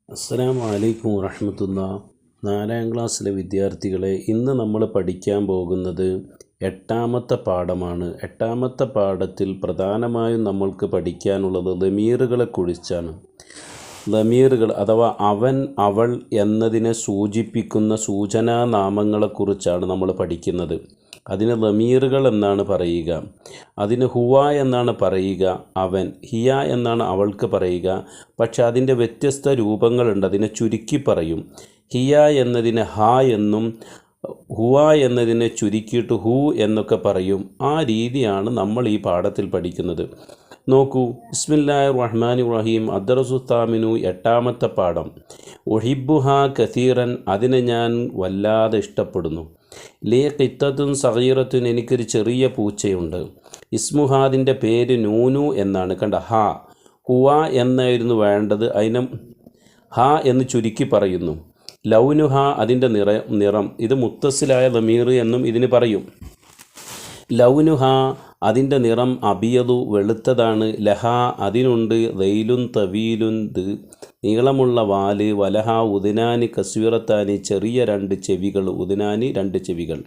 അസ്സലാമു അലൈക്കും വറഹ്മത്തുള്ളാഹി. 4ാം ക്ലാസ്സിലെ വിദ്യാർത്ഥികളെ, ഇന്ന് നമ്മൾ പഠിക്കാൻ പോകുന്നത് 8ാമത്തെ പാഠമാണ്. 8ാമത്തെ പാഠത്തിൽ പ്രധാനമായും നമ്മൾക്ക് പഠിക്കാനുള്ളത് ദമീറുകളെ കുറിച്ചാണ്. ദമീറുകൾ അഥവാ അവൻ, അവൾ എന്നതിനെ സൂചിപ്പിക്കുന്ന സൂചനാനാമങ്ങളെക്കുറിച്ചാണ് നമ്മൾ പഠിക്കുന്നത്. അതിന് ദമീറുകൾ എന്നാണ് പറയുക. അതിന് ഹുവ എന്നാണ് പറയുക, അവൻ. ഹിയ എന്നാണ് അവൾക്ക് പറയുക. പക്ഷെ അതിൻ്റെ വ്യത്യസ്ത രൂപങ്ങളുണ്ട്. അതിനെ ചുരുക്കി പറയും. ഹിയ എന്നതിന് ഹ എന്നും ഹുവ എന്നതിനെ ചുരുക്കിയിട്ട് ഹു എന്നൊക്കെ പറയും. ആ രീതിയാണ് നമ്മൾ ഈ പാഠത്തിൽ പഠിക്കുന്നത്. നോക്കൂ, ബിസ്മില്ലാഹിർ റഹ്മാനിർ റഹീം. അദ്ദറസുത്താമിനു 8ാമത്തെ പാഠം. ഉഹിബ്ബുഹ കസീറൻ, അതിനെ ഞാൻ വല്ലാതെ ഇഷ്ടപ്പെടുന്നു. ലേ ഖിത്തത്തുൻ സഗീറത്തുൻ, എനിക്കൊരു ചെറിയ പൂച്ചയുണ്ട്. ഇസ്മുഹാദിൻ്റെ പേര് നൂനു എന്നാണ്. കണ്ട, ഹ. ഹുവ എന്നായിരുന്നു വേണ്ടത്, അതിനെ ഹ എന്ന് ചുരുക്കി പറയുന്നു. ലൗനുഹ, അതിൻ്റെ നിറം. ഇത് മുത്തസിലായ ദമീർ എന്നും ഇതിന് പറയും. ലൗനുഹ, അതിൻ്റെ നിറം. അബിയതു, വെളുത്തതാണ്. ലഹ, അതിനുണ്ട്. ദൈലുൻ തവീലുൻ, നീളമുള്ള വാല്. വലഹ ഉദിനാനി കസ്വീറത്താനി, ചെറിയ 2 ചെവികൾ. ഉദിനാനി 2 ചെവികൾ.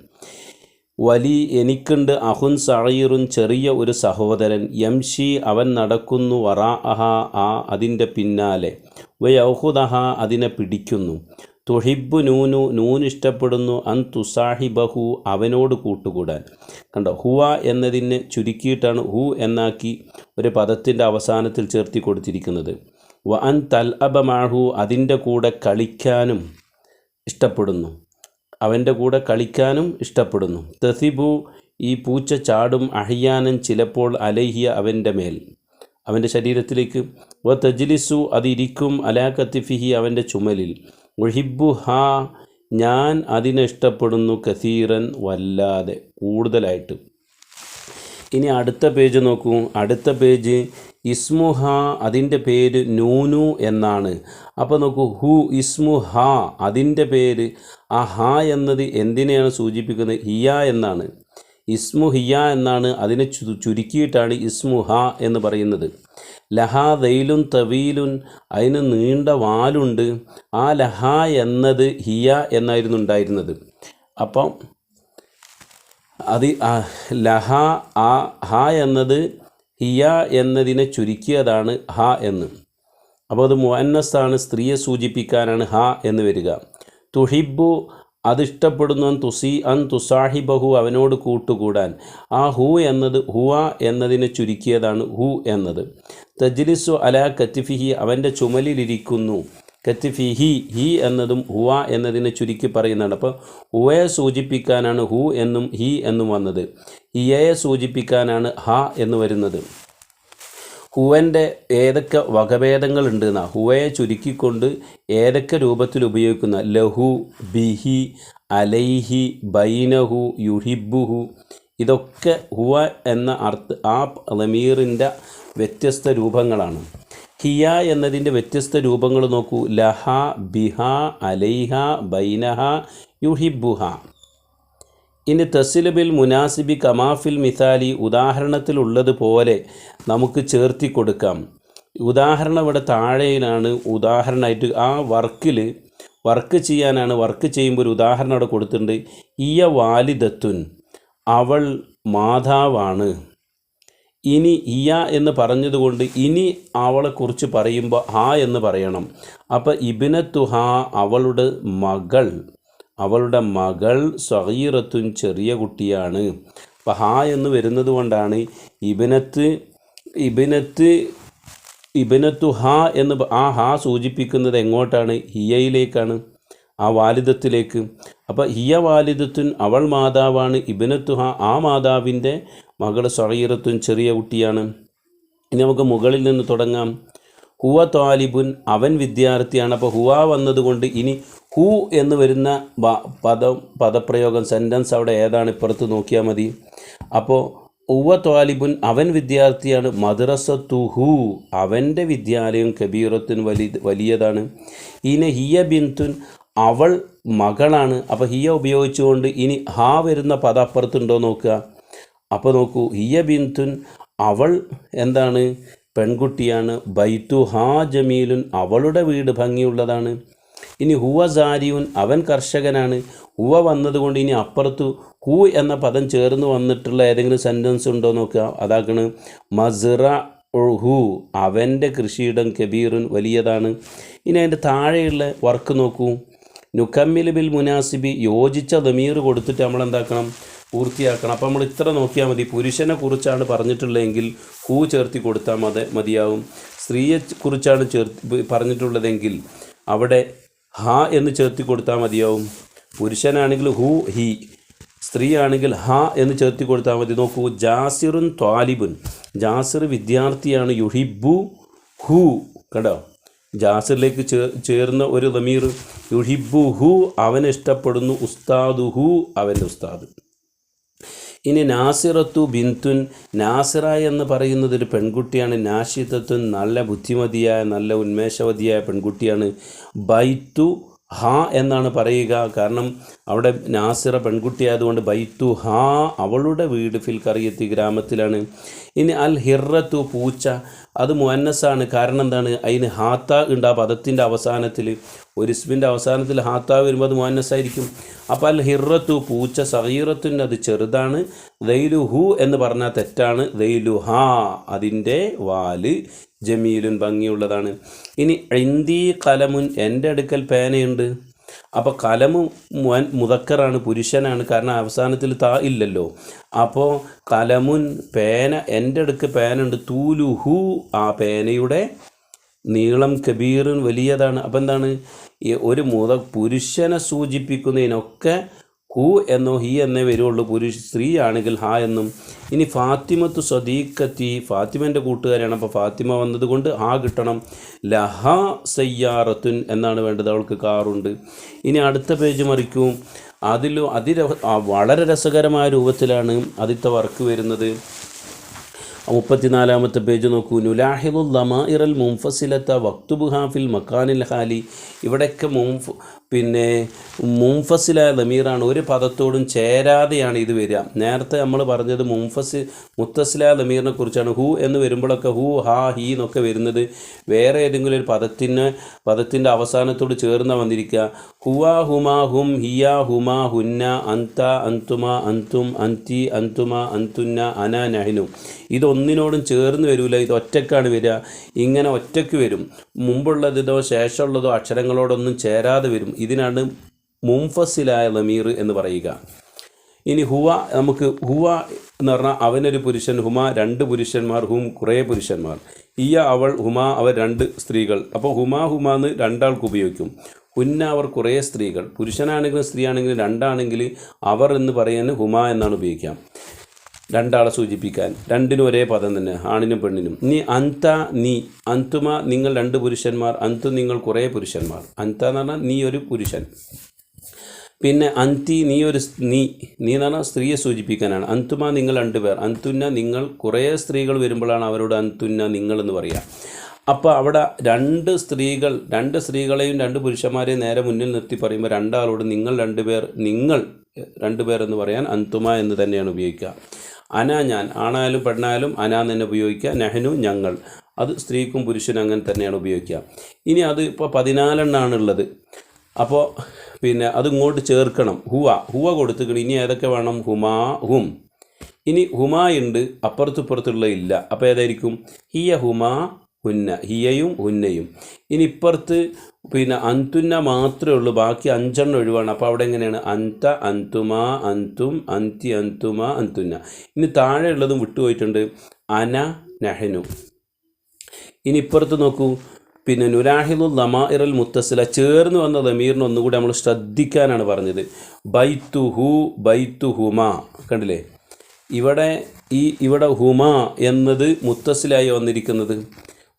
വലി, എനിക്കുണ്ട്. അഹുൻ സഈറുൻ, ചെറിയ ഒരു സഹോദരൻ. യംഷി, അവൻ നടക്കുന്നു. വറാഅഹ, അതിൻ്റെ പിന്നാലെ. വയൗഹുദഹ, അതിനെ പിടിക്കുന്നു. തുഹിബ്ബു നൂനു, നൂൻ ഇഷ്ടപ്പെടുന്നു. അൻ തുസാഹിബഹു, അവനോട് കൂട്ടുകൂടാൻ. കണ്ടോ, ഹുവ എന്നതിനെ ചുരുക്കിയിട്ടാണ് ഹു എന്നാക്കി ഒരു പദത്തിൻ്റെ അവസാനത്തിൽ ചേർത്തി കൊടുത്തിരിക്കുന്നത്. വ അൻ തൽഅബ മഅഹു, അതിൻ്റെ കൂടെ കളിക്കാനും ഇഷ്ടപ്പെടുന്നു. അവൻ്റെ കൂടെ കളിക്കാനും ഇഷ്ടപ്പെടുന്നു. തസിബു, ഈ പൂച്ച ചാടും. അഹിയാനൻ, ചിലപ്പോൾ. അലൈഹിയ, അവൻ്റെ മേൽ, അവൻ്റെ ശരീരത്തിലേക്ക്. വ തജ്ലിസു, അതിരിക്കും. അലാ കത്തിഫിഹി, അവൻ്റെ ചുമലിൽ. ഉഹിബ്ബു ഹാ, ഞാൻ അതിനെ ഇഷ്ടപ്പെടുന്നു. കസീറൻ, വല്ലാതെ, കൂടുതലായിട്ട്. ഇനി അടുത്ത പേജ് നോക്കൂ. അടുത്ത പേജ് ഇസ്മുഹ, അതിൻ്റെ പേര് നൂനു എന്നാണ്. അപ്പോൾ നോക്കൂ, ഹു ഇസ്മു ഹ, അതിൻ്റെ പേര്. ആ ഹ എന്നത് എന്തിനെയാണ് സൂചിപ്പിക്കുന്നത്? ഹിയ എന്നാണ്. ഇസ്മു ഹിയ എന്നാണ്. അതിനെ ചുരുക്കിയിട്ടാണ് ഇസ്മു ഹ എന്ന് പറയുന്നത്. ലഹ ദൈലുൻ തവീലുൻ, അതിന് നീണ്ട വാലുണ്ട്. ആ ലഹ എന്നത് ഹിയ എന്നായിരുന്നു ഉണ്ടായിരുന്നത്. അപ്പം അത് ലഹ, ആ ഹ എന്നത് ഹിയ എന്നതിനെ ചുരുക്കിയതാണ് ഹ എന്ന്. അപ്പോൾ അത് മുഅന്നസാണ്, സ്ത്രീയെ സൂചിപ്പിക്കാനാണ് ഹ എന്ന് വരിക. തുഹിബ്ബു, അതിഷ്ടപ്പെടുന്നു. അൻ തുസാഹിബഹു, അവനോട് കൂട്ടുകൂടാൻ. ആ ഹു എന്നത് ഹുവ എന്നതിനെ ചുരുക്കിയതാണ് ഹു എന്നത്. തജ്ലിസു അലാ കത്തിഫിഹി, അവൻ്റെ ചുമലിലിരിക്കുന്നു. കത്തിഫിഹി, ഹി എന്നതും ഹുവ എന്നതിനെ ചുരുക്കി പറയുന്നതാണ്. അപ്പോൾ ഹുവയെ സൂചിപ്പിക്കാനാണ് ഹു എന്നും ഹി എന്നും വന്നത്. ഹിയയെ സൂചിപ്പിക്കാനാണ് ഹ എന്ന് വരുന്നത്. ഹുവൻ്റെ ഏതൊക്കെ വകഭേദങ്ങളുണ്ട് എന്നാ, ഹുവയെ ചുരുക്കിക്കൊണ്ട് ഏതൊക്കെ രൂപത്തിൽ ഉപയോഗിക്കുന്ന. ലഹു, ബിഹി, അലൈഹി, ബൈനഹു, യുഹിബ്ബുഹു, ഇതൊക്കെ ഹുവ എന്ന ആ ദമീറിൻ്റെ വ്യത്യസ്ത രൂപങ്ങളാണ്. ഹിയ എന്നതിൻ്റെ വ്യത്യസ്ത രൂപങ്ങൾ നോക്കൂ. ലഹ, ബിഹ, അലൈഹ, ബൈനഹ, യുഹിബ്ബുഹ. ഇനി തസിലുബിൽ മുനാസിബി കമാഫിൽ മിസാലി, ഉദാഹരണത്തിലുള്ളതുപോലെ നമുക്ക് ചേർത്തി കൊടുക്കാം. ഉദാഹരണം ഇവിടെ താഴെയിലാണ്. ഉദാഹരണമായിട്ട് ആ വർക്ക് ചെയ്യാനാണ്. വർക്ക് ചെയ്യുമ്പോൾ ഒരു ഉദാഹരണം അവിടെ കൊടുത്തിട്ടുണ്ട്. ഇയ വാലിദത്തുൻ, അവൾ മാതാവാണ്. ഇനി ഇയ എന്ന് പറഞ്ഞതുകൊണ്ട് ഇനി അവളെക്കുറിച്ച് പറയുമ്പോൾ ഹ എന്ന് പറയണം. അപ്പോൾ ഇബ്നത്തു ഹ, അവളുടെ മകൾ. സഗീറത്തുൻ, ചെറിയ കുട്ടിയാണ്. അപ്പോൾ ഹ എന്ന് വരുന്നത് കൊണ്ടാണ് ഇബ്നത്തു ഹ എന്ന് ആ ഹ സൂചിപ്പിക്കുന്നത് എങ്ങോട്ടാണ്? ഹിയയിലേക്കാണ്, ആ വാലിദത്തിലേക്ക്. അപ്പോൾ ഹിയ വാലിദത്തുൻ, അവൾ മാതാവാണ്. ഇബ്നത്തു ഹ, ആ മാതാവിൻ്റെ മകൾ. സഗീറത്തുൻ, ചെറിയ കുട്ടിയാണ്. ഇനി നമുക്ക് മുകളിൽ നിന്ന് തുടങ്ങാം. ഹുവ താലിബുൻ, അവൻ വിദ്യാർത്ഥിയാണ്. അപ്പോൾ ഹുവ വന്നതുകൊണ്ട് ഇനി ഹു എന്ന് വരുന്ന പദപ്രയോഗം, സെൻറ്റൻസ് അവിടെ ഏതാണ് ഇപ്പുറത്ത് നോക്കിയാൽ മതി. അപ്പോൾ ഹുവ താലിബുൻ, അവൻ വിദ്യാർത്ഥിയാണ്. മദ്റസത്തുഹു, അവൻ്റെ വിദ്യാലയം. കബീറത്തുൻ, വലിയതാണ്. ഇനി ഹിയ ബിന്തുൻ, അവൾ മകളാണ്. അപ്പോൾ ഹിയ ഉപയോഗിച്ചുകൊണ്ട് ഇനി ഹ വരുന്ന പദം അപ്പുറത്തുണ്ടോ നോക്കുക. അപ്പോൾ നോക്കൂ, ഹിയ ബിന്തുൻ, അവൾ എന്താണ്? പെൺകുട്ടിയാണ്. ബൈത്തു ഹാ ജമീലുൻ, അവളുടെ വീട് ഭംഗിയുള്ളതാണ്. ഇനി ഹുവ സാരിയുൻ, അവൻ കർഷകനാണ്. ഹുവ വന്നതുകൊണ്ട് ഇനി അപ്പുറത്ത് ഹു എന്ന പദം ചേർന്ന് വന്നിട്ടുള്ള ഏതെങ്കിലും സെൻറ്റൻസ് ഉണ്ടോ നോക്കുക. അതാക്കണ് മസ്റ ഹു, അവൻ്റെ കൃഷിയിടം കബീറുൻ, വലിയതാണ്. ഇനി അതിൻ്റെ താഴെയുള്ള വർക്ക് നോക്കൂ. നുക്കമ്മിൽ ബിൽ മുനാസിബി, യോജിച്ച ദമീർ കൊടുത്തിട്ട് നമ്മൾ എന്താക്കണം, പൂർത്തിയാക്കണം. അപ്പോൾ നമ്മൾ ഇത്ര നോക്കിയാൽ മതി. പുരുഷനെ കുറിച്ചാണ് പറഞ്ഞിട്ടുള്ളതെങ്കിൽ ഹു ചേർത്തി കൊടുത്താൽ മതിയാവും. സ്ത്രീയെ കുറിച്ചാണ് പറഞ്ഞിട്ടുള്ളതെങ്കിൽ അവിടെ ഹ എന്ന് ചേർത്തി കൊടുത്താൽ മതിയാവും. പുരുഷനാണെങ്കിൽ ഹു ഹി, സ്ത്രീ ആണെങ്കിൽ ഹ എന്ന് ചേർത്തി കൊടുത്താൽ മതി. നോക്കൂ, ജാസിറുൻ ത്വാലിബുൻ, ജാസിർ വിദ്യാർത്ഥിയാണ്. യുഹിബു ഹു, കണ്ടോ, ജാസിറിലേക്ക് ചേർന്ന ഒരു ദമീർ. യുഹിബു ഹു, അവൻ ഇഷ്ടപ്പെടുന്നു. ഉസ്താദു ഹു, അവൻ്റെ ഉസ്താദ്. ഇനി നാസിറത്തു ബിന്തുൻ, നാസിറ എന്ന് പറയുന്നത് ഒരു പെൺകുട്ടിയാണ്. നാഷിതത്തുൻ, നല്ല ബുദ്ധിമതിയായ നല്ല ഉന്മേഷവതിയായ പെൺകുട്ടിയാണ്. ബൈത്തു ഹാ എന്നാണ് പറയുക, കാരണം അവിടെ നാസിറ പെൺകുട്ടിയായതുകൊണ്ട്. ബൈത്തു ഹാ, അവളുടെ വീട് ഫിൽ കറിയത്തി, ഗ്രാമത്തിലാണ്. ഇനി അൽ ഹിറത്തു, പൂച്ച, അത് മുഅന്നസാണ്. കാരണം എന്താണ്, അതിന് ഹാത്ത ഉണ്ട് ആ പദത്തിൻ്റെ അവസാനത്തിൽ. ഒരു ഇസ്മിൻ്റെ അവസാനത്തിൽ ഹാത്ത വരുമ്പോൾ അത് മുഅന്നസായിരിക്കും. അപ്പോൾ അൽ ഹിറത്തു, പൂച്ച. സഗീറത്തുൻ, അത് ചെറുതാണ്. ദൈലു ഹു എന്ന് പറഞ്ഞാൽ തെറ്റാണ്. ദൈലു ഹാ, അതിൻ്റെ വാല് ജമീലുൻ, ഭംഗിയുള്ളതാണ്. ഇനി ഇന്ദി കലമുൻ, എൻ്റെ അടുക്കൽ പേനയുണ്ട്. അപ്പോൾ കലമു മുദക്കറാണ്, പുരുഷനാണ്, കാരണം അവസാനത്തിൽ താ ഇല്ലല്ലോ. അപ്പോൾ കലമുൻ, പേന, എൻ്റെ അടുക്ക് പേനുണ്ട്. തൂലുഹു, ആ പേനയുടെ നീളം കബീറുൻ, വലിയതാണ്. അപ്പോൾ എന്താണ്, ഒരു പുരുഷനെ സൂചിപ്പിക്കുന്നതിനൊക്കെ ഹു എന്നോ ഹി എന്നേ വരുള്ളൂ. സ്ത്രീ ആണെങ്കിൽ ഹാ എന്നും. ഇനി ഫാത്തിമത്തു സദീഖത്തി, ഫാത്തിമൻ്റെ കൂട്ടുകാരാണ്. അപ്പോൾ ഫാത്തിമ വന്നതുകൊണ്ട് ഹാ കിട്ടണം. ലഹ സയ്യാറത്തുൻ എന്നാണ് വേണ്ടത്, അവൾക്ക് കാറുണ്ട്. ഇനി അടുത്ത പേജ് മറിക്കും. വളരെ രസകരമായ രൂപത്തിലാണ് ആദ്യത്തെ വർക്ക് വരുന്നത്. 34-ാമത്തെ പേജ് നോക്കൂ. നുലാഹിദുൽ ദമാഇറൽ മുൻഫസിലത്ത വക്തുബുഹാ ഫിൽ മക്കാനിൽ ഹാലി, ഇവിടെയൊക്കെ മുൻഫസിലായ ദമീറാണ്. ഒരു പദത്തോടും ചേരാതെയാണ് ഇത് വരിക. നേരത്തെ നമ്മൾ പറഞ്ഞത് മുത്തസിലായ ദമീറിനെ കുറിച്ചാണ്. ഹു എന്ന് വരുമ്പോഴൊക്കെ ഹു ഹാ ഹി എന്നൊക്കെ വരുന്നത് വേറെ ഏതെങ്കിലും ഒരു പദത്തിൻ്റെ അവസാനത്തോട് ചേർന്ന് വന്നിരിക്കുക. ഹുവ ഹുമാ ഹും ഹിയ ഹുമാ ഹുന്ന അന്ത അന്തുമ അന്തും അന്തി അന്തുമ അന്തുന്ന അന നഹ്നു, ഇതൊന്നിനോടും ചേർന്ന് വരില്ല. ഇത് ഒറ്റക്കാണ് വരിക. ഇങ്ങനെ ഒറ്റയ്ക്ക് വരും. മുമ്പുള്ളതോ ശേഷമുള്ളതോ അക്ഷരങ്ങളോടൊന്നും ചേരാതെ വരും. ഇതിനാണ് മുൻഫസിലായ ദമീർ എന്ന് പറയുക. ഇനി ഹുവ, നമുക്ക് ഹുവ എന്ന് പറഞ്ഞാൽ അവനൊരു പുരുഷൻ, ഹുമ രണ്ട് പുരുഷന്മാർ, ഹും കുറേ പുരുഷന്മാർ, ഇയ അവൾ, ഹുമ അവർ രണ്ട് സ്ത്രീകൾ. അപ്പോൾ ഹുമ എന്ന് രണ്ടാൾക്ക് ഉപയോഗിക്കും. ഹുന്ന അവർ കുറേ സ്ത്രീകൾ. പുരുഷനാണെങ്കിലും സ്ത്രീ ആണെങ്കിലും രണ്ടാണെങ്കിൽ അവർ എന്ന് പറയാൻ ഹുമ എന്നാണ് ഉപയോഗിക്കാം, രണ്ടാളെ സൂചിപ്പിക്കാൻ. രണ്ടിനും ഒരേ പദം തന്നെ, ആണിനും പെണ്ണിനും. ഇനി അന്ത, നീ, അന്തുമ നിങ്ങൾ രണ്ട് പുരുഷന്മാർ, അന്തു നിങ്ങൾ കുറേ പുരുഷന്മാർ. അന്ത എന്ന് പറഞ്ഞാൽ നീ ഒരു പുരുഷൻ. പിന്നെ അന്തി, നീ എന്ന് പറഞ്ഞാൽ സ്ത്രീയെ സൂചിപ്പിക്കാനാണ്. അന്തുമ നിങ്ങൾ രണ്ടുപേർ, അന്തുന്ന നിങ്ങൾ കുറേ സ്ത്രീകൾ വരുമ്പോഴാണ് അവരോട് അന്തുന്ന നിങ്ങൾ എന്ന് പറയുക. അപ്പോൾ അവിടെ രണ്ട് സ്ത്രീകളെയും രണ്ട് പുരുഷന്മാരെയും നേരെ മുന്നിൽ നിർത്തി പറയുമ്പോൾ രണ്ടാളോട് നിങ്ങൾ രണ്ടുപേർ എന്ന് പറയാൻ അന്തുമ എന്ന് തന്നെയാണ് ഉപയോഗിക്കുക. അന ഞാൻ, ആണായാലും പെണ്ണായാലും അന എന്ന് തന്നെ ഉപയോഗിക്കുക. നെഹ്നു ഞങ്ങൾ, അത് സ്ത്രീക്കും പുരുഷനും അങ്ങനെ തന്നെയാണ് ഉപയോഗിക്കുക. ഇനി അത് ഇപ്പോൾ 14 ഉള്ളത്. അപ്പോൾ അത് ഇങ്ങോട്ട് ചേർക്കണം. ഹുവ കൊടുത്തിക്കണം. ഇനി ഏതൊക്കെ വേണം? ഹുമാ, ഹും. ഇനി ഹുമായുണ്ട്, അപ്പുറത്തുള്ള ഇല്ല. അപ്പോൾ ഏതായിരിക്കും? ഹിയ ഹുമാ ഹുന്ന, ഹിയയും ഹുന്നയും. ഇനി ഇപ്പുറത്ത് അന്തുന്ന മാത്രമേ ഉള്ളൂ, ബാക്കി 5 ഒഴിവാണ്. അപ്പോൾ അവിടെ എങ്ങനെയാണ്? അന്ത, അന്തുമ, അന്തും, അന്തി, അന്തുമ, അന്തുന്ന. ഇനി താഴെ ഉള്ളതും വിട്ടുപോയിട്ടുണ്ട്. അന, നഹ്നു. ഇനി ഇപ്പുറത്ത് നോക്കൂ. നുലാഹിദുൽ ദമാഇറൽ മുത്തസില, ചേർന്ന് വന്ന ദമീറിന് ഒന്നുകൂടി നമ്മൾ ശ്രദ്ധിക്കാനാണ് പറഞ്ഞത്. ബൈത്തുഹു, ബൈത്തുഹുമ. കണ്ടില്ലേ? ഇവിടെ ഹുമ എന്നത് മുത്തസിലായി വന്നിരിക്കുന്നത്.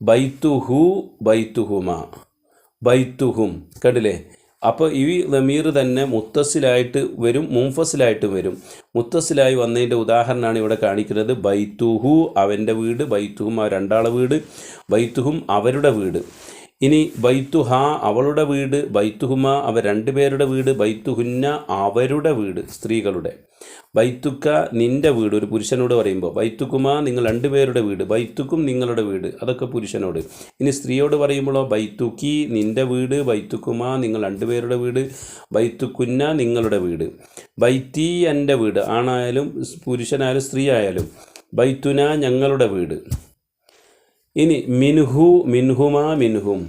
ബൈത്തുഹു, ബൈത്തുഹുമ, ബൈത്തുഹും. കണ്ടില്ലേ? അപ്പോൾ ഈ ദമീർ തന്നെ മുത്തസിലായിട്ട് വരും, മുൻഫസിലായിട്ടും വരും. മുത്തസിലായി വന്നതിൻ്റെ ഉദാഹരണമാണ് ഇവിടെ കാണിക്കുന്നത്. ബൈത്തുഹു അവൻ്റെ വീട്, ബൈത്തുഹും ആ രണ്ടാളെ വീട്, ബൈത്തുഹും അവരുടെ വീട്. ഇനി ബൈത്തുഹ അവളുടെ വീട്, ബൈത്തുഹുമ അവർ രണ്ടുപേരുടെ വീട്, ബൈത്തുഹുന്ന അവരുടെ വീട് സ്ത്രീകളുടെ. ബൈത്തുക്ക നിൻ്റെ വീട്, ഒരു പുരുഷനോട് പറയുമ്പോൾ ബൈത്തുക്കുമാ നിങ്ങൾ രണ്ടുപേരുടെ വീട്, ബൈത്തുക്കും നിങ്ങളുടെ വീട്, അതൊക്കെ പുരുഷനോട്. ഇനി സ്ത്രീയോട് പറയുമ്പോഴോ ബൈത്തുക്കി നിൻ്റെ വീട്, ബൈത്തുക്കുമാ നിങ്ങൾ രണ്ടുപേരുടെ വീട്, ബൈത്തുക്കുന്ന നിങ്ങളുടെ വീട്, ബൈത്തി എൻ്റെ വീട്, ആണായാലും പുരുഷനായാലും സ്ത്രീ ആയാലും, ബൈത്തുന ഞങ്ങളുടെ വീട്. ഇനി മിൻഹു മിൻഹുമാ മിൻഹും,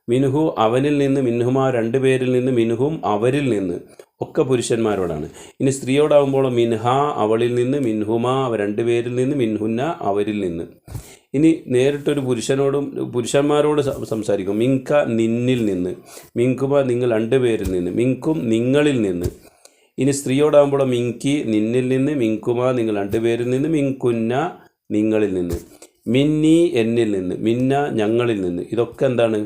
മിൻഹു അവനിൽ നിന്ന്, മിൻഹുമാ രണ്ടുപേരിൽ നിന്ന്, മിൻഹും അവരിൽ നിന്ന്, ഒക്കെ പുരുഷന്മാരോടാണ്. ഇനി സ്ത്രീയോടാവുമ്പോൾ മിൻഹ അവളിൽ നിന്ന്, മിൻഹുമാ അവർ രണ്ടുപേരിൽ നിന്ന്, മിൻഹുന്ന അവരിൽ നിന്ന്. ഇനി നേരിട്ടൊരു പുരുഷന്മാരോട് സംസാരിക്കും. മിങ്ക നിന്നിൽ നിന്ന്, മിങ്കുമ നിങ്ങൾ രണ്ടുപേരിൽ നിന്ന്, മിങ്കും നിങ്ങളിൽ നിന്ന്. ഇനി സ്ത്രീയോടാകുമ്പോൾ മിങ്കി നിന്നിൽ നിന്ന്, മിങ്കുമ നിങ്ങൾ രണ്ടുപേരിൽ നിന്ന്, മിങ്കുന്ന നിങ്ങളിൽ നിന്ന്, മിന്നി എന്നിൽ നിന്ന്, മിന്ന ഞങ്ങളിൽ നിന്ന്. ഇതൊക്കെ എന്താണ്?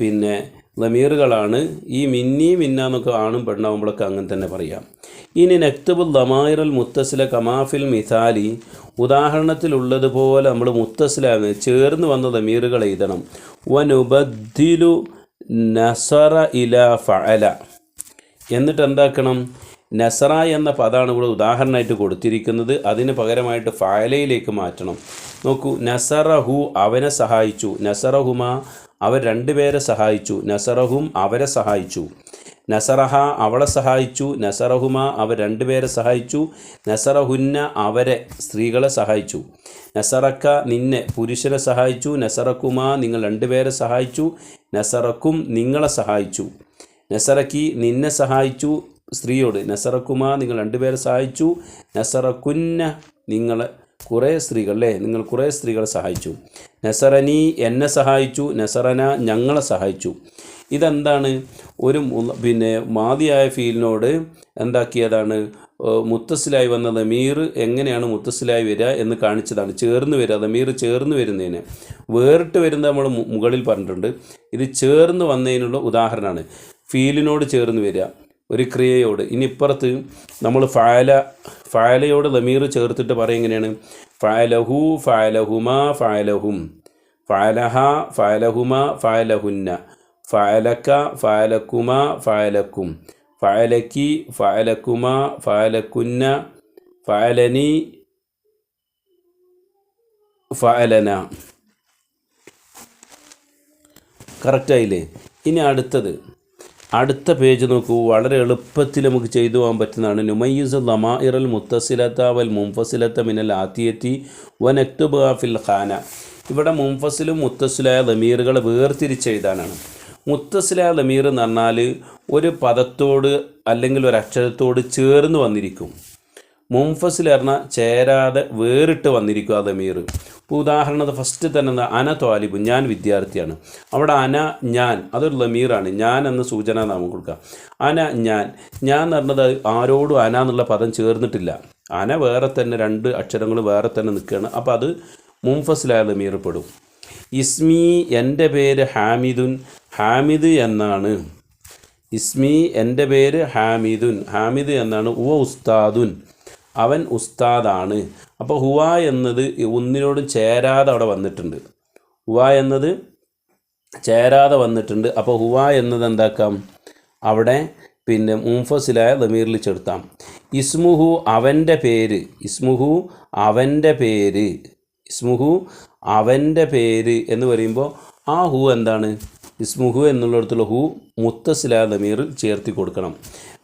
പിന്നെ ലമീറുകളാണ്. ഈ മിന്നി മിന്ന എന്നൊക്കെ ആണും പെണ്ണാകുമ്പോഴൊക്കെ അങ്ങനെ തന്നെ പറയാം. ഇനി നക്തബുൽ ദമായിറൽ മുത്തസില കമാഫിൽ മിസാലി, ഉദാഹരണത്തിലുള്ളതുപോലെ നമ്മൾ മുത്തസിലാണ് ചേർന്ന് വന്ന ദമീറുകൾ എഴുതണം. വനുബദ്ദിലു നസറ ഇല ഫഅല, എന്നിട്ട് എന്താക്കണം? നസറ എന്ന പദമാണ് ഇവിടെ ഉദാഹരണമായിട്ട് കൊടുത്തിരിക്കുന്നത്. അതിന് പകരമായിട്ട് ഫഅലയിലേക്ക് മാറ്റണം. നോക്കൂ, നസറഹു അവനെ സഹായിച്ചു, നസറഹുമ അവർ രണ്ടുപേരെ സഹായിച്ചു, നസറഹും അവരെ സഹായിച്ചു, നസറഹ അവളെ സഹായിച്ചു, നസറഹുമ അവർ രണ്ടുപേരെ സഹായിച്ചു, നസറഹുന്ന അവരെ സ്ത്രീകളെ സഹായിച്ചു, നസറക്ക നിന്നെ പുരുഷനെ സഹായിച്ചു, നസറക്കുമ നിങ്ങൾ രണ്ടുപേരെ സഹായിച്ചു, നസറക്കും നിങ്ങളെ സഹായിച്ചു, നസറക്കി നിന്നെ സഹായിച്ചു സ്ത്രീയോട്, നസറക്കുമ നിങ്ങൾ രണ്ടുപേരെ സഹായിച്ചു, നസറക്കുന്ന നിങ്ങളെ കുറേ സ്ത്രീകൾ അല്ലേ, നിങ്ങൾ കുറേ സ്ത്രീകളെ സഹായിച്ചു, നസറനി എന്നെ സഹായിച്ചു, നസറന ഞങ്ങളെ സഹായിച്ചു. ഇതെന്താണ്? ഒരു മാദിയായ ഫീലിനോട് എന്താക്കിയതാണ്? മുത്തസിലായി വന്ന ദമീർ എങ്ങനെയാണ് മുത്തസിലായി വരിക എന്ന് കാണിച്ചതാണ്. ചേർന്ന് വരിക, ദമീർ ചേർന്ന് വരുന്നതിന്. വേറിട്ട് വരുന്നത് നമ്മൾ മുകളിൽ പറഞ്ഞിട്ടുണ്ട്. ഇത് ചേർന്ന് വന്നതിനുള്ള ഉദാഹരണമാണ്. ഫീലിനോട് ചേർന്ന് വരിക, ഒരു ക്രിയയോട്. ഇനി ഇപ്പുറത്ത് നമ്മൾ ഫഅലയോട് ദമീർ ചേർത്തിട്ട് പറയും എങ്ങനെയാണ്? ഫഅലഹു ഫഅലഹുമാ ഫഅലഹും, ഫഅലഹ ഫഅലഹുമാ ഫഅലഹുന്ന, ഫഅലക ഫഅലക്കുമാ ഫഅലക്കും, ഫഅലക്കി ഫഅലക്കുമാ ഫഅലക്കുന്ന, ഫഅലനി ഫഅലന. കറക്റ്റായില്ലേ? ഇനി അടുത്ത പേജ് നോക്കൂ. വളരെ എളുപ്പത്തിൽ നമുക്ക് ചെയ്തു പോകാൻ പറ്റുന്നതാണ്. നുമയ്യിസു ദമാഇറൽ മുത്തസിലത വൽ മുൻഫസിലത മിനൽ ആതിയത്തി വനക്തുബുഹ ഫിൽ ഖാന. ഇവിടെ മുൻഫസിലും മുത്തസിലായ ദമീറുകളെ വേർതിരിച്ചെഴുതാനാണ്. മുത്തസിലായ ദമീർ എന്ന് പറഞ്ഞാൽ ഒരു പദത്തോട് അല്ലെങ്കിൽ ഒരു അക്ഷരത്തോട് ചേർന്ന് വന്നിരിക്കും. മുൻഫസിൽ പറഞ്ഞാൽ ചേരാതെ വേറിട്ട് വന്നിരിക്കും ആ ദമീർ. ഉദാഹരണത്തിന് ഫസ്റ്റ് തന്നെ അന ത്വാലിബ്, ഞാൻ വിദ്യാർത്ഥിയാണ്. അവിടെ അന ഞാൻ, അതൊരു ലമീറാണ്. ഞാൻ എന്ന സൂചന നാമം കൊടുക്കുക. അന ഞാൻ എന്ന് പറഞ്ഞത് ആരോടും അന എന്നുള്ള പദം ചേർന്നിട്ടില്ല. അന വേറെ തന്നെ, രണ്ട് അക്ഷരങ്ങൾ വേറെ തന്നെ നിൽക്കുകയാണ്. അപ്പോൾ അത് മുൻഫസിലായ ലമീർ പെടും. ഇസ്മി എൻ്റെ പേര് ഹാമിദുൻ, ഹാമിദ് എന്നാണ്. ഇസ്മി എൻ്റെ പേര് ഹാമിദുൻ, ഹാമിദ് എന്നാണ്. ഉവ ഉസ്താദുൻ അവൻ ഉസ്താദാണ്. അപ്പോൾ ഹുവ എന്നത് ഒന്നിനോടും ചേരാതെ അവിടെ വന്നിട്ടുണ്ട്. ഹുവ എന്നത് ചേരാതെ വന്നിട്ടുണ്ട്. അപ്പോൾ ഹുവ എന്നത് എന്താക്കാം? അവിടെ മുൻഫസിലായ ദമീറിൽ ചേർത്താം. ഇസ്മുഹു അവൻ്റെ പേര്, ഇസ്മുഹു അവൻ്റെ പേര്, ഇസ്മുഹു അവൻ്റെ പേര് എന്ന് പറയുമ്പോൾ ആ ഹു എന്താണ്? ഇസ്മുഹു എന്നുള്ളിടത്തുള്ള ഹു മുത്തസിലായ ദമീർ ചേർത്തി കൊടുക്കണം.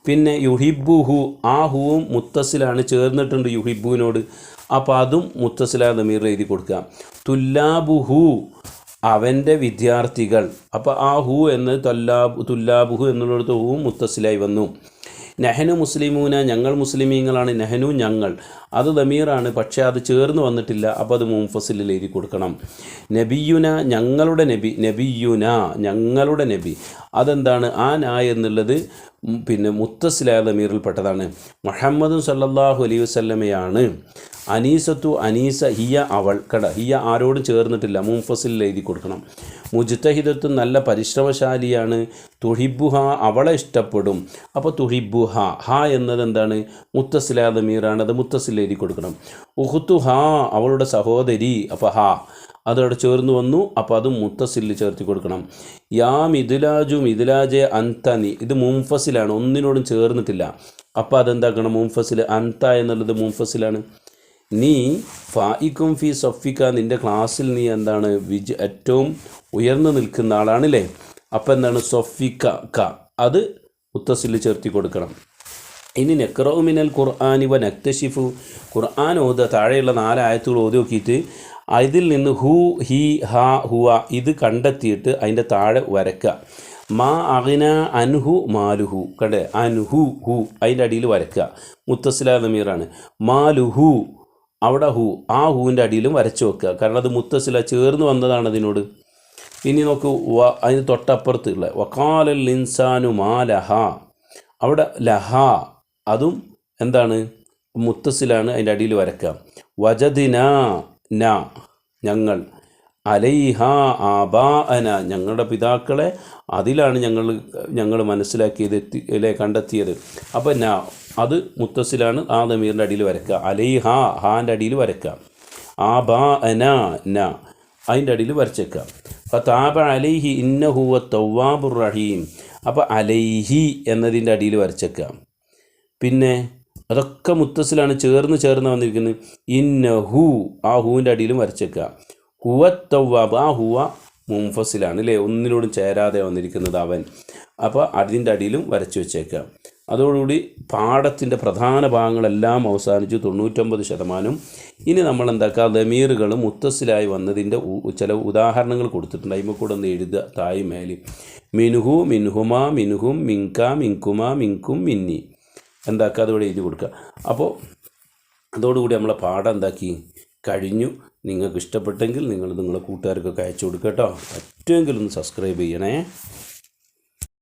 പിന്നെ യുഹിബുഹു ആ ഹുവും മുത്തസിലാണ്, ചേർന്നിട്ടുണ്ട് യുഹിബുവിനോട്. അപ്പോൾ അതും മുത്തസിലായ ദമീർ എഴുതി കൊടുക്കുക. തുല്ലാബുഹു അവൻ്റെ വിദ്യാർത്ഥികൾ, അപ്പോൾ ആ ഹു എന്ന് തുല്ലാബുഹു എന്നുള്ളിടത്ത് ഹു മുത്തസിലായി വന്നു. നെഹനു മുസ്ലിമൂന ഞങ്ങൾ മുസ്ലിമീങ്ങളാണ്, നെഹനു ഞങ്ങൾ, അത് ദമീറാണ്, പക്ഷേ അത് ചേർന്ന് വന്നിട്ടില്ല. അപ്പോൾ അത് മുൻഫസിലിൽ എഴുതി കൊടുക്കണം. നബിയുന ഞങ്ങളുടെ നബി, നബിയുന ഞങ്ങളുടെ നബി, അതെന്താണ്? ആ നാ എന്നുള്ളത് മുത്തസിലായ ദമീറിൽപ്പെട്ടതാണ്. മുഹമ്മദും സല്ലല്ലാഹു അലൈഹി വസല്ലമയാണ്. അനീസത്തു അനീസ ഹിയ അവൾ, ഹിയ ആരോടും ചേർന്നിട്ടില്ല, മുൻഫസിലിൽ എഴുതി കൊടുക്കണം. മുജ്തഹിദത്തും നല്ല പരിശ്രമശാലിയാണ്. തുഹിബുഹ അവളെ ഇഷ്ടപ്പെടും. അപ്പോൾ തുഹിബുഹ ഹ എന്നത് എന്താണ്? മുത്തസിലായ ദമീറാണ്, അത് മുത്തസിൽ എഴുതി കൊടുക്കണം. ഉഹ്തുഹ അവളുടെ സഹോദരി, അപ്പോൾ ഹ അതവിടെ ചേർന്ന് വന്നു. അപ്പോൾ അതും മുത്തസിൽ ചേർത്തി കൊടുക്കണം. യാ മിദ്ലാജു മിദ്ലാജെ അന്തനി, ഇത് മുൻഫസിലാണ്, ഒന്നിനോടും ചേർന്നിട്ടില്ല. അപ്പോൾ അതെന്താക്കണം മുൻഫസിൽ. അന്ത എന്നുള്ളത് മുൻഫസിലാണ്. നീ ഫായിക്കും ഫി സൊഫിക്ക, നിൻ്റെ ക്ലാസ്സിൽ നീ എന്താണ് ഏറ്റവും ഉയർന്നു നിൽക്കുന്ന ആളാണല്ലേ. അപ്പോൾ എന്താണ് സൊഫിക്ക ക, അത് മുത്തസിൽ ചേർത്തി കൊടുക്കണം. ഇനി നെക്റഉ മിനൽ ഖുർആനി വ നക്തശിഫു, ഖുർആൻ ഓതുക, താഴെയുള്ള 4 ആയത്തുകൾ ഓതി നോക്കിയിട്ട് ഇതിൽ നിന്ന് ഹു ഹി ഹ ഹുവ ഇത് കണ്ടെത്തിയിട്ട് അതിൻ്റെ താഴെ വരക്കുക. മാ അഗ്ന അൻഹു മാലുഹു, കണ്ടേ, അൻഹു ഹു അതിൻ്റെ അടിയിൽ വരക്കുക. മുത്തസില ദമീറാണ്. മാലുഹു അവിടെ ഹു, ആ ഹൂവിൻ്റെ അടിയിലും വരച്ചു വെക്കുക, കാരണം അത് മുത്തസില ചേർന്ന് വന്നതാണ് അതിനോട്. ഇനി നോക്കൂ, അതിന് തൊട്ടപ്പുറത്തുള്ള വഖാലൽ ഇൻസാനു മാ ലഹ, അവിടെ ലഹ അതും എന്താണ് മുത്തസിലാണ്, അതിൻ്റെ അടിയിൽ വരക്കുക. വജദിന ന ഞങ്ങൾ, അലൈഹ ആബാഅന ഞങ്ങളുടെ പിതാക്കളെ അതിലാണ് ഞങ്ങൾ മനസ്സിലാക്കിയത് കണ്ടെത്തിയത്. അപ്പോൾ ന അത് മുത്തസിലാണ്, ആ ദമീറിൻ്റെ അടിയിൽ വരക്കുക. അലൈഹ ഹാൻ്റെ അടിയിൽ വരക്കുക. ആബാഅന ന അതിൻ്റെ അടിയിൽ വരച്ചേക്കുക. അപ്പോൾ താബ അലൈഹി ഇന്നഹു തവ്വാബുർ റഹീം, അപ്പോൾ അലൈഹി എന്നതിൻ്റെ അടിയിൽ വരച്ചേക്കുക. പിന്നെ അതൊക്കെ മുത്തസിലാണ്, ചേർന്ന് വന്നിരിക്കുന്നത്. ഇന്നഹു ആ ഹൂവിൻ്റെ അടിയിലും വരച്ചേക്കുക. ഹുവ തവ്വാബ്, ആ ഹുവ മുൻഫസിലാണ് അല്ലേ, ഒന്നിനോടും ചേരാതെ വന്നിരിക്കുന്നത് അവൻ. അപ്പോൾ അതിൻ്റെ അടിയിലും വരച്ചു വെച്ചേക്കുക. അതോടുകൂടി പാഠത്തിൻ്റെ പ്രധാന ഭാഗങ്ങളെല്ലാം അവസാനിച്ചു, 99%. ഇനി നമ്മൾ എന്താക്കുക, ദമീറുകൾ മുത്തസിലായി വന്നതിൻ്റെ ചില ഉദാഹരണങ്ങൾ കൊടുത്തിട്ടുണ്ട്, അതിൽ കൂടെ ഒന്ന് എഴുതുക തായും മേലും. മിൻഹു മിൻഹുമ മിൻഹും മിൻക മിൻകുമ മിൻകും മിന്നി എന്താക്കുക, അതോടെ എഴുതി കൊടുക്കുക. അപ്പോൾ അതോടുകൂടി നമ്മളെ പാഠം എന്താക്കി കഴിഞ്ഞു. നിങ്ങൾക്ക് ഇഷ്ടപ്പെട്ടെങ്കിൽ നിങ്ങളുടെ കൂട്ടുകാർക്കൊക്കെ അയച്ചു കൊടുക്കുക കേട്ടോ. പറ്റുമെങ്കിൽ ഒന്ന് സബ്സ്ക്രൈബ് ചെയ്യണേ.